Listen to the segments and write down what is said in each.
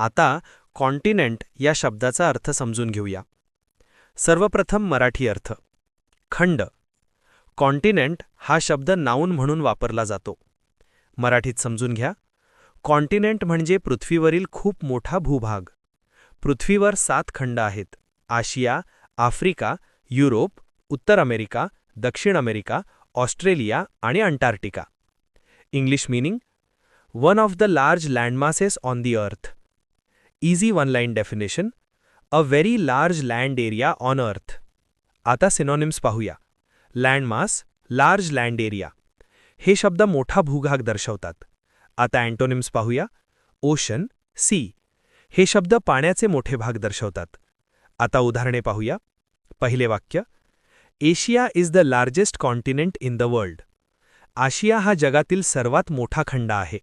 आता कॉन्टिनेंट या शब्दाचा अर्थ समजून घेऊया. सर्वप्रथम मराठी अर्थ. खंड. कॉन्टिनेंट हा शब्द नाऊन म्हणून वापरला जातो. मराठीत समजून घ्या. कॉन्टिनेंट म्हणजे पृथ्वीवरील खूप मोठा भूभाग. पृथ्वीवर 7 खंड आहेत: आशिया, आफ्रिका, युरोप, उत्तर अमेरिका, दक्षिण अमेरिका, ऑस्ट्रेलिया आणि Antarctica. English meaning: one of the large landmasses on the earth. Easy one line definition: a very large land area on earth. आता सिनॉनिम्स पाहूया. Landmass, large land area. हे शब्द मोठा भूभाग दर्शवतात. आता अँटोनिम्स पाहूया. Ocean, sea. हे शब्द पाण्याचे मोठे भाग दर्शवतात. आता उदाहरणे पाहूया. पहिले वाक्य. Asia is the largest continent in the world. आशिया हा जगातील सर्वात मोठा खंड आहे.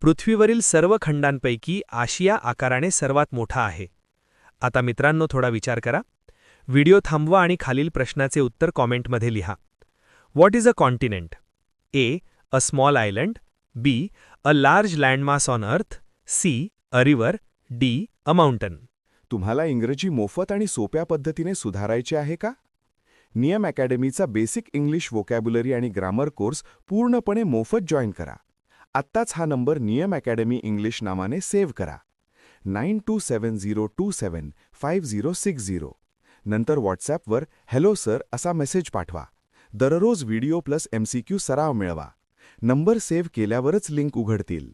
पृथ्वीवरील सर्व खंडांपैकी आशिया आकाराने सर्वात मोठा आहे. आता मित्रांनो, थोडा विचार करा. व्हिडिओ थांबवा आणि खालील प्रश्नाचे उत्तर कॉमेंटमध्ये लिहा. What is a continent? A. A small island. B. A large landmass on earth. C. A river. D. A mountain. तुम्हाला इंग्रजी मोफत आणि सोप्या पद्धतीने सुधारायचे आहे का? नियम अकॅडमीचा बेसिक इंग्लिश व्होकॅब्युलरी आणि ग्रामर कोर्स पूर्णपणे मोफत जॉईन करा. आत्ताच हा नंबर नियम अकॅडमी इंग्लिश नावाने सेव्ह करा. 9270275060. नंतर व्हॉट्सॲपवर हॅलो सर असा मेसेज पाठवा. दररोज व्हिडिओ प्लस MCQ सराव मिळवा. नंबर सेव्ह केल्यावरच लिंक उघडतील.